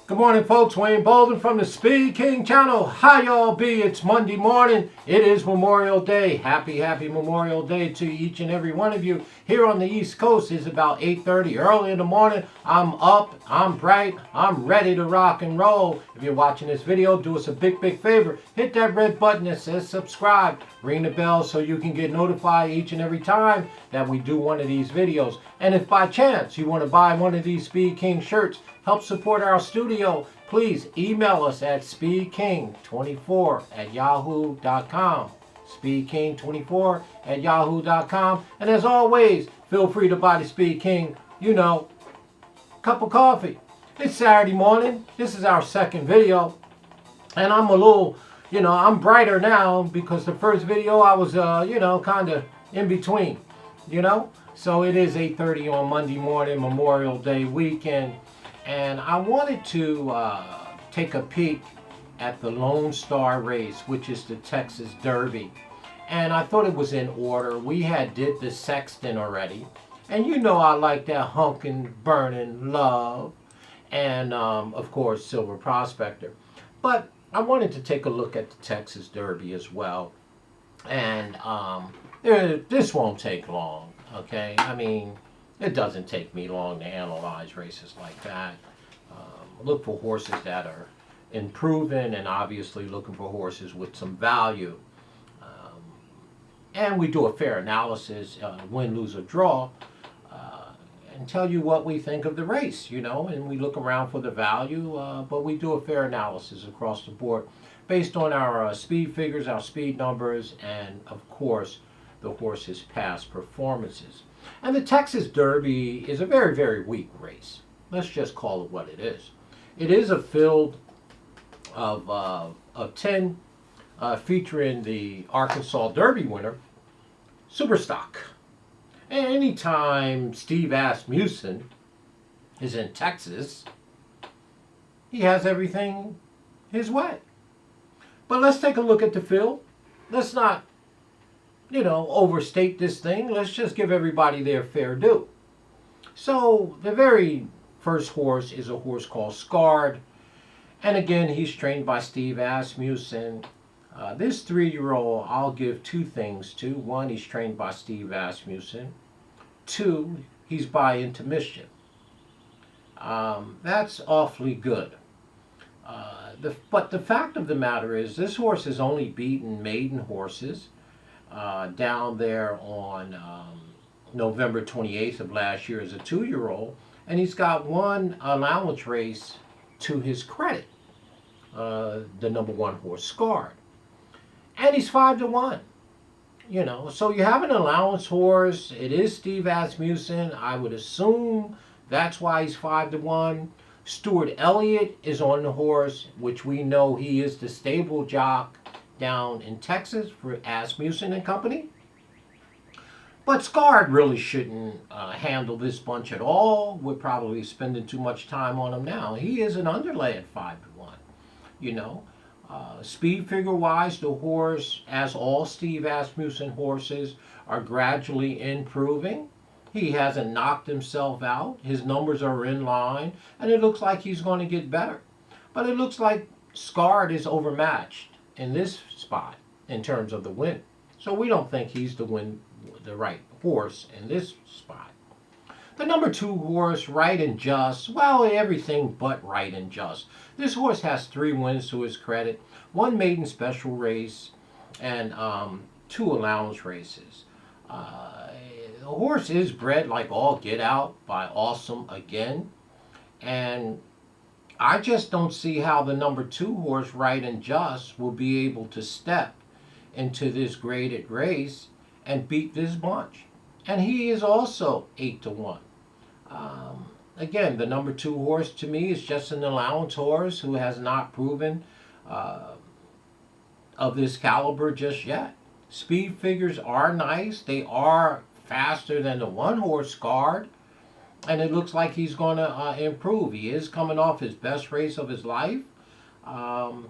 Good morning, folks. Wayne Bolden from the Speed King channel. How y'all be? It's Monday morning. It is Memorial Day. Happy Memorial Day to each and every one of you. Here on the East Coast, it's about 8:30 early in the morning. I'm up, I'm bright, I'm ready to rock and roll. If you're watching this video, do us a big favor. Hit that red button that says subscribe. Ring the bell so you can get notified each and every time that we do one of these videos. And if by chance you want to buy one of these Speed King shirts, help support our studio, please email us at speedking24@yahoo.com. speedking24@yahoo.com. And as always, feel free to buy the Speed King, cup of coffee. It's Saturday morning. This is our second video. And I'm a little, I'm brighter now because the first video I was, kind of in between, So it is 8:30 on Monday morning, Memorial Day weekend. And I wanted to take a peek at the Lone Star race, which is the Texas Derby. And I thought it was in order. We did the Sexton already. And I like that hunkin' burning love. And of course, Silver Prospector. But I wanted to take a look at the Texas Derby as well. And this won't take long, okay? I mean, it doesn't take me long to analyze races like that. Look for horses that are improving and obviously looking for horses with some value. And we do a fair analysis, win, lose, or draw, and tell you what we think of the race, and we look around for the value, but we do a fair analysis across the board based on our speed figures, our speed numbers, and of course, the horse's past performances. And the Texas Derby is a very weak race. Let's just call it what it is. It is a field of 10 featuring the Arkansas Derby winner, Superstock. And anytime Steve Asmussen is in Texas, he has everything his way. But let's take a look at the field. Let's not overstate this thing. Let's just give everybody their fair due. So the very first horse is a horse called Scarred. And again, he's trained by Steve Asmussen. This 3-year-old, I'll give two things to. One, he's trained by Steve Asmussen. Two, he's by Intermission. That's awfully good. But the fact of the matter is, this horse has only beaten maiden horses down there on November 28th of last year as a 2-year-old, and he's got one allowance race to his credit, the number 1 horse, Scarred, and he's 5-1. So you have an allowance horse. It is Steve Asmussen. I would assume that's why he's 5-1. Stuart Elliott is on the horse, which we know he is the stable jock down in Texas for Asmussen and company. But Scarred really shouldn't handle this bunch at all. We're probably spending too much time on him now. He is an underlay at 5-1. Speed figure wise, the horse, as all Steve Asmussen horses, are gradually improving. He hasn't knocked himself out. His numbers are in line, and it looks like he's going to get better. But it looks like Scarred is overmatched in this spot in terms of the win. So we don't think he's the right horse in this spot. The number 2 horse, Right and Just, well, everything but Right and Just. This horse has 3 wins to his credit, 1 maiden special race, and 2 allowance races. The horse is bred like all get out by Awesome Again, and I just don't see how the number 2 horse, Right and Just, will be able to step into this graded race and beat this bunch. And he is also 8-1. Again, the number 2 horse to me is just an allowance horse who has not proven of this caliber just yet. Speed figures are nice. They are faster than the 1 horse Scarred. And it looks like he's going to improve. He is coming off his best race of his life. And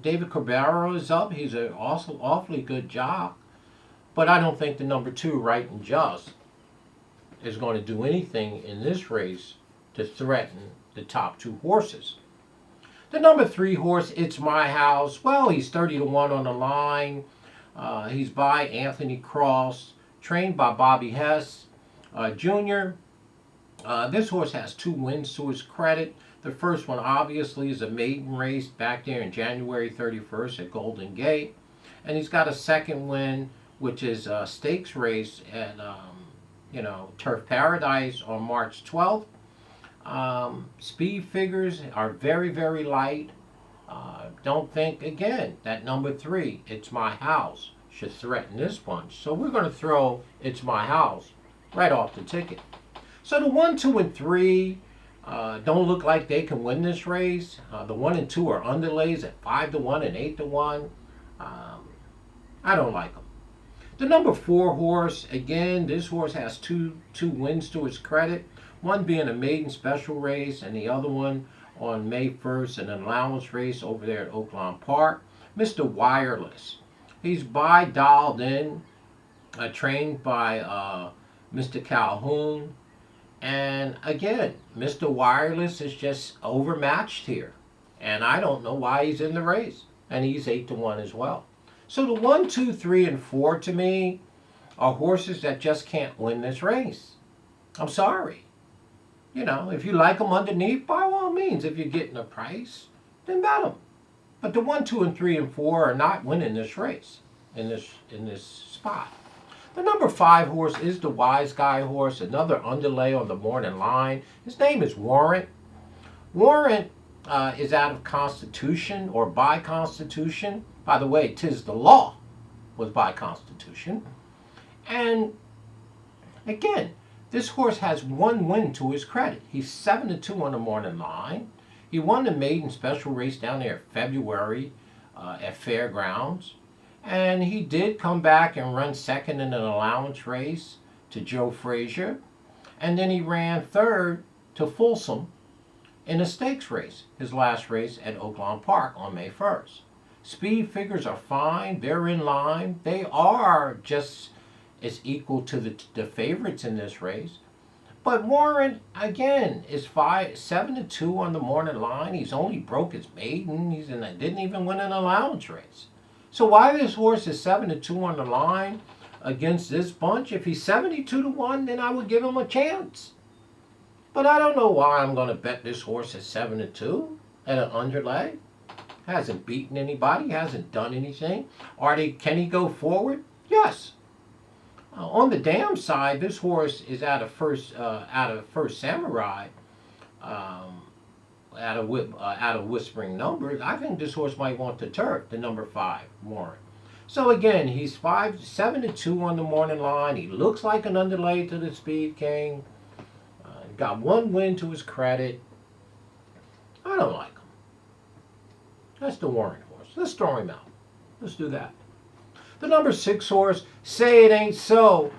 David Cabrera is up. He's an awfully good jock. But I don't think the number 2, Right and Just, is going to do anything in this race to threaten the top 2 horses. The number 3 horse, It's My House. Well, he's 30-1 on the line. He's by Anthony Cross, trained by Bobby Hess Jr. This horse has 2 wins to his credit. The first one, obviously, is a maiden race back there in January 31st at Golden Gate. And he's got a second win, which is a stakes race at, Turf Paradise on March 12th. Speed figures are very, very light. Don't think, again, that number 3, It's My House, should threaten this bunch. So we're going to throw It's My House right off the ticket. So the 1, 2, and 3 don't look like they can win this race. The 1 and 2 are underlays at 5-1 and 8-1. I don't like them. The number 4 horse, again, this horse has two wins to his credit. One being a maiden special race, and the other one on May 1st, an allowance race over there at Oaklawn Park. Mr. Wireless. He's dialed in, trained by Mr. Calhoun. And again, Mr. Wireless is just overmatched here. And I don't know why he's in the race. And he's 8-1 as well. So the 1, 2, 3, and 4 to me are horses that just can't win this race. I'm sorry. If you like them underneath, by all means, if you're getting a price, then bet them. But the 1, 2, and 3, and 4 are not winning this race in this spot. The number 5 horse is the Wise Guy horse, another underlay on the morning line. His name is Warrant. Warrant is out of Constitution, or by Constitution. By the way, 'tis the law was by Constitution. And again, this horse has 1 win to his credit. He's 7-2 on the morning line. He won the maiden special race down there in February at Fairgrounds. And he did come back and run second in an allowance race to Joe Frazier. And then he ran third to Folsom in a stakes race, his last race at Oaklawn Park on May 1st. Speed figures are fine. They're in line. They are just as equal to the favorites in this race. But Warren, again, is 7-2 on the morning line. He's only broke his maiden. Didn't even win an allowance race. So why this horse is 7-2 on the line against this bunch? If he's 72-1, then I would give him a chance. But I don't know why I'm going to bet this horse at 7-2 at an underlay. Hasn't beaten anybody. Hasn't done anything. Can he go forward? Yes. On the dam side, this horse is out of First Samurai, out of Whispering Numbers. I think this horse might want the turf, the number 5, Warren. So again, he's 7-2 on the morning line. He looks like an underlay to the Speed King. Got 1 win to his credit. I don't like him. That's the Warren horse. Let's throw him out. Let's do that. The number 6 horse, Say It Ain't So.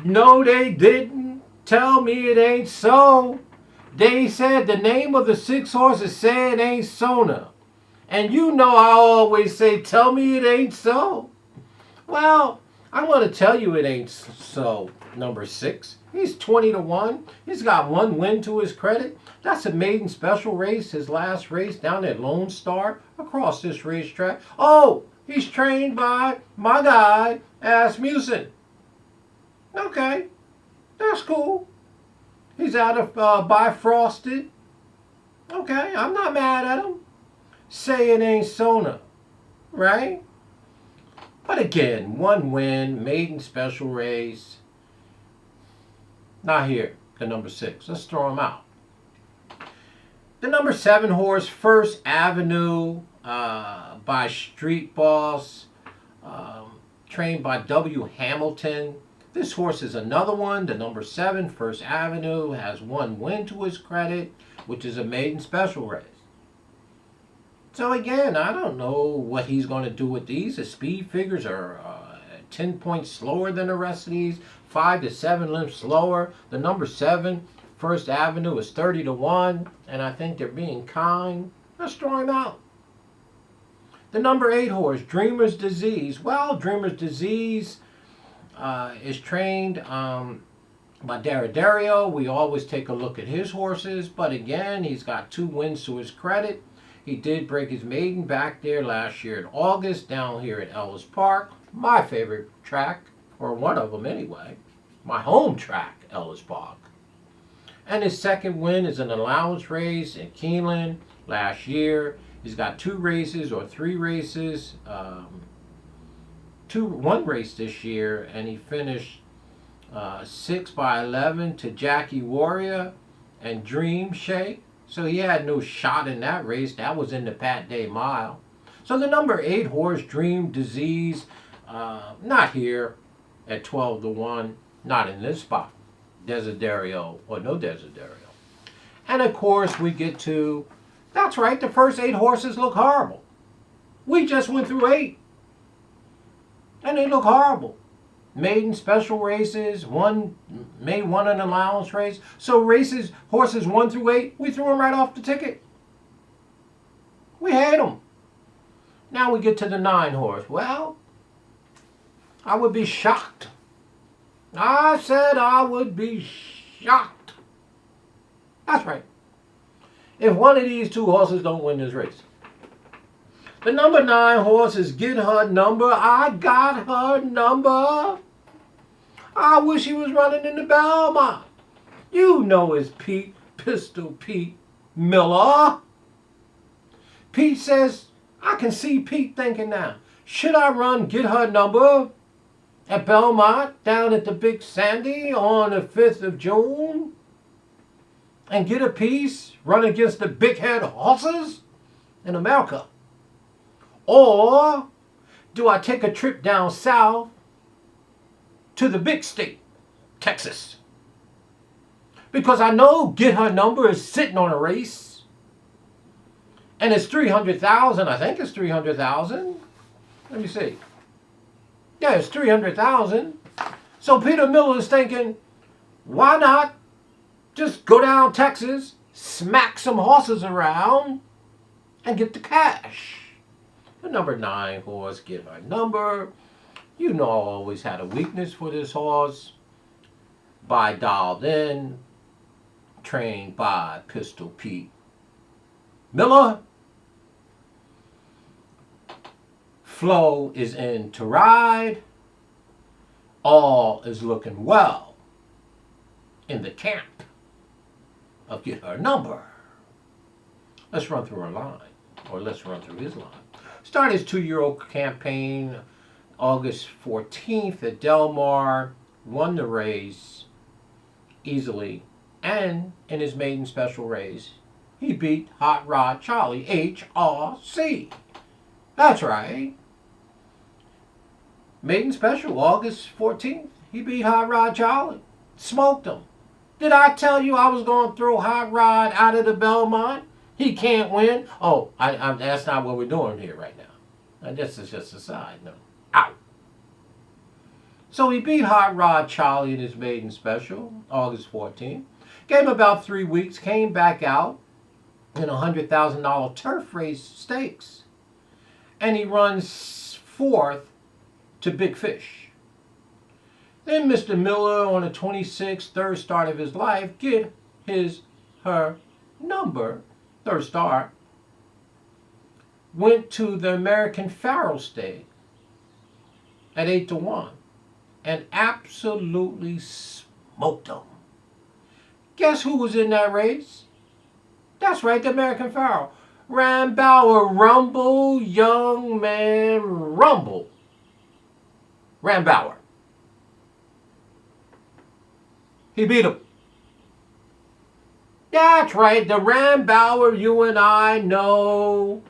No, they didn't tell me it ain't so. They said the name of the 6 horse is Say It Ain't Sona. And you know I always say, tell me it ain't so. Well, I'm going to tell you it ain't so, number 6. He's 20-1. He's got 1 win to his credit. That's a maiden special race, his last race down at Lone Star across this racetrack. Oh, he's trained by my guy, Asmussen. Okay, that's cool. He's out of Bifrosted. Okay, I'm not mad at him. Say It Ain't Sona, right? But again, 1 win, maiden special race. Not here, the number 6. Let's throw him out. The number 7 horse, First Avenue, by Street Boss, trained by W. Hamilton. This horse is another one. The number 7, First Avenue, has 1 win to his credit, which is a maiden special race. So again, I don't know what he's going to do with these. The speed figures are 10 points slower than the rest of these, 5 to 7 lengths slower. The number 7, First Avenue, is 30-1, and I think they're being kind. Let's throw him out. The number 8 horse, Dreamer's Disease. Well, Dreamer's Disease is trained By Dario, we always take a look at his horses, but again, he's got 2 wins to his credit. He did break his maiden back there last year in August down here at Ellis Park, my favorite track, or one of them anyway. My home track, Ellis Park. And his second win is an allowance race in Keeneland last year. He's got 2 races or 3 races, one race this year, and he finished 6/11 to Jackie Warrior and Dream Shake. So he had no shot in that race. That was in the Pat Day Mile. So the number 8 horse, Dream Disease, not here at 12-1, not in this spot. Desiderio or no Desiderio. And of course we get to, that's right, the first 8 horses look horrible. We just went through 8. And they look horrible. Maiden special races, made one an allowance race. So races, horses 1 through 8, we threw them right off the ticket. We hate them. Now we get to the 9 horse. Well, I would be shocked. I said I would be shocked. That's right. If one of these 2 horses don't win this race. The number 9 horse is Get Her Number. I got her number. I wish he was running in the Belmont. You know it's Pete, Pistol Pete Miller. Pete says, I can see Pete thinking now, should I run Get Her Number at Belmont down at the Big Sandy on the 5th of June and get a piece, run against the big head horses in America? Or do I take a trip down south to the big state, Texas? Because I know Get Her Number is sitting on a race. And it's 300,000. I think it's 300,000. Let me see. Yeah, it's 300,000. So Peter Miller is thinking, why not just go down Texas, smack some horses around, and get the cash? The number 9 horse, Get Her Number. You know I always had a weakness for this horse. By Dialed In, trained by Pistol Pete Miller. Flo is in to ride. All is looking well in the camp of Get Her Number. Let's run through our line, or let's run through his line. Started his 2-year-old campaign August 14th at Del Mar, won the race easily, and in his maiden special race, he beat Hot Rod Charlie, HRC. That's right. Maiden special, August 14th, he beat Hot Rod Charlie. Smoked him. Did I tell you I was going to throw Hot Rod out of the Belmont? He can't win. Oh, that's not what we're doing here right now. And this is just a side note. Out. So he beat Hot Rod Charlie in his maiden special, August 14th. Gave him about 3 weeks, came back out in $100,000 turf race stakes. And he runs 4th to Big Fish. Then Mr. Miller, on the 26th, third start of his life, Get Her Number, third start, went to the American Pharoah Stake at 8-1 and absolutely smoked them. Guess who was in that race? That's right, the American Pharoah. Rambauer, Rumble, young man, Rumble. Rambauer. He beat him. That's right, the Rambauer you and I know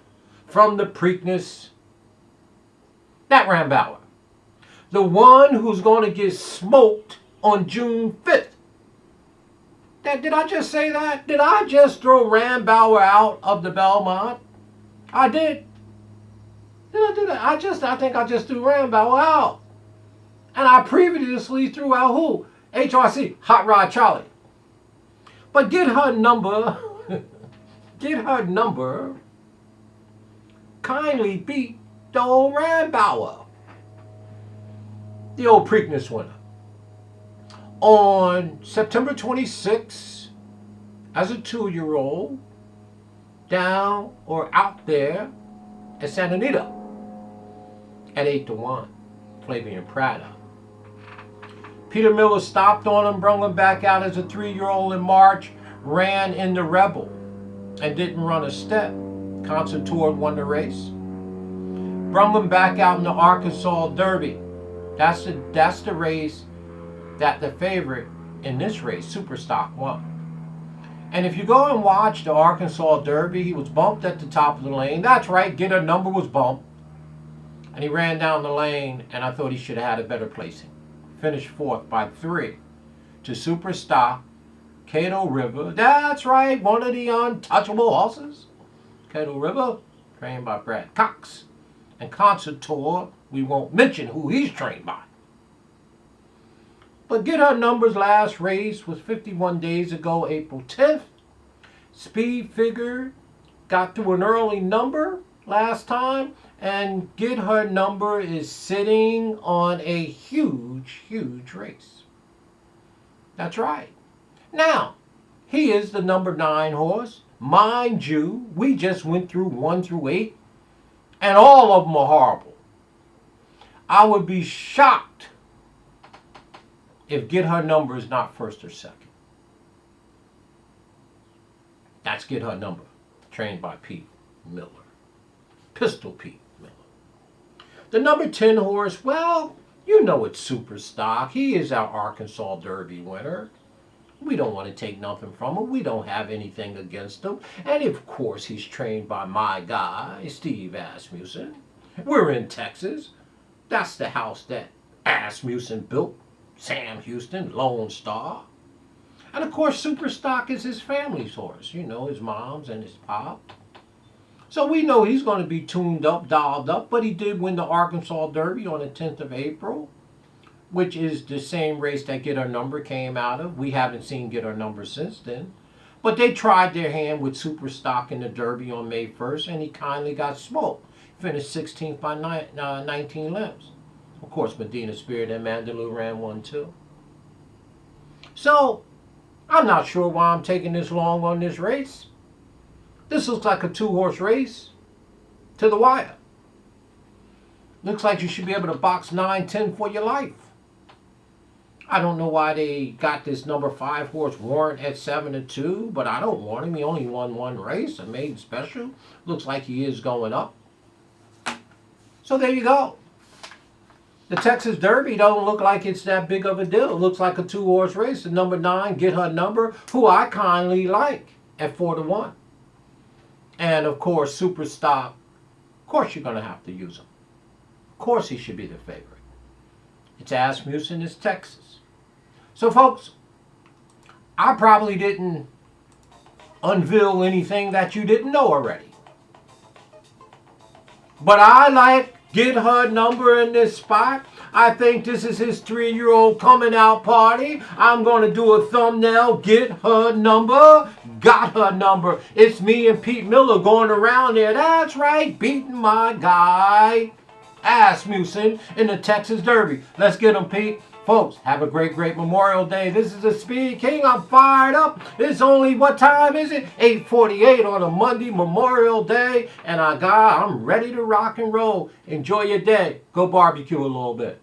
from the Preakness. That Rambauer. The one who's going to get smoked on June 5th. Did I just say that? Did I just throw Rambauer out of the Belmont? I did. Did I do that? I think I just threw Rambauer out. And I previously threw out who? HRC, Hot Rod Charlie. But Get Her Number, Get Her Number, kindly beat the old Rambauer, the old Preakness winner. on September 26th, as a 2-year-old, down or out there at Santa Anita at 8-1, Flavian Prada. Peter Miller stopped on him, brought him back out as a 3-year-old in March, ran in the Rebel and didn't run a step. Concertor won the race. Brought him back out in the Arkansas Derby. That's the race that the favorite in this race, Superstock, won. And if you go and watch the Arkansas Derby, he was bumped at the top of the lane. That's right, Get Her Number was bumped. And he ran down the lane, and I thought he should have had a better placing. Finished 4th by 3 to Superstock, Cato River. That's right, one of the untouchable horses. Cato River, trained by Brad Cox. And Concertor, we won't mention who he's trained by. But Get Her Number's last race was 51 days ago, April 10th. Speed Figure got to an early number last time, and Get Her Number is sitting on a huge, huge race. That's right. Now, he is the number 9 horse. Mind you, we just went through 1 through 8, and all of them are horrible. I would be shocked if Get Her Number is not 1st or 2nd. That's Get Her Number, trained by Pete Miller. Pistol Pete Miller. The number 10 horse, well, you know it's Superstock. He is our Arkansas Derby winner. We don't want to take nothing from him. We don't have anything against him. And of course, he's trained by my guy, Steve Asmussen. We're in Texas. That's the house that Asmussen built. Sam Houston, Lone Star. And of course, Superstock is his family's horse. You know, his mom's and his pop. So we know he's going to be tuned up, dialed up. But he did win the Arkansas Derby on the 10th of April, which is the same race that Get Her Number came out of. We haven't seen Get Her Number since then. But they tried their hand with Superstock in the Derby on May 1st, and he kindly got smoked. Finished 16th by 19 lengths. Of course, Medina Spirit and Mandaloo ran 1 too. So, I'm not sure why I'm taking this long on this race. This looks like a 2-horse race to the wire. Looks like you should be able to box 9-10 for your life. I don't know why they got this number 5 horse Warrant at 7-2, but I don't want him. He only won 1 race, a maiden special. Looks like he is going up. So there you go. The Texas Derby don't look like it's that big of a deal. It looks like a 2-horse race. The number 9, Get Her Number, who I kindly like at 4-1. And of course, Superstock. Of course you're going to have to use him. Of course he should be the favorite. It's Asmussen, it's Texas. So folks, I probably didn't unveil anything that you didn't know already. But I like Get Her Number in this spot. I think this is his 3-year-old coming out party. I'm going to do a thumbnail. Get Her Number. Got Her Number. It's me and Pete Miller going around there. That's right. Beating my guy, Asmussen, in the Texas Derby. Let's get him, Pete. Folks, have a great, great Memorial Day. This is the Speed King. I'm fired up. It's only, what time is it? 8:48 on a Monday, Memorial Day. And I'm ready to rock and roll. Enjoy your day. Go barbecue a little bit.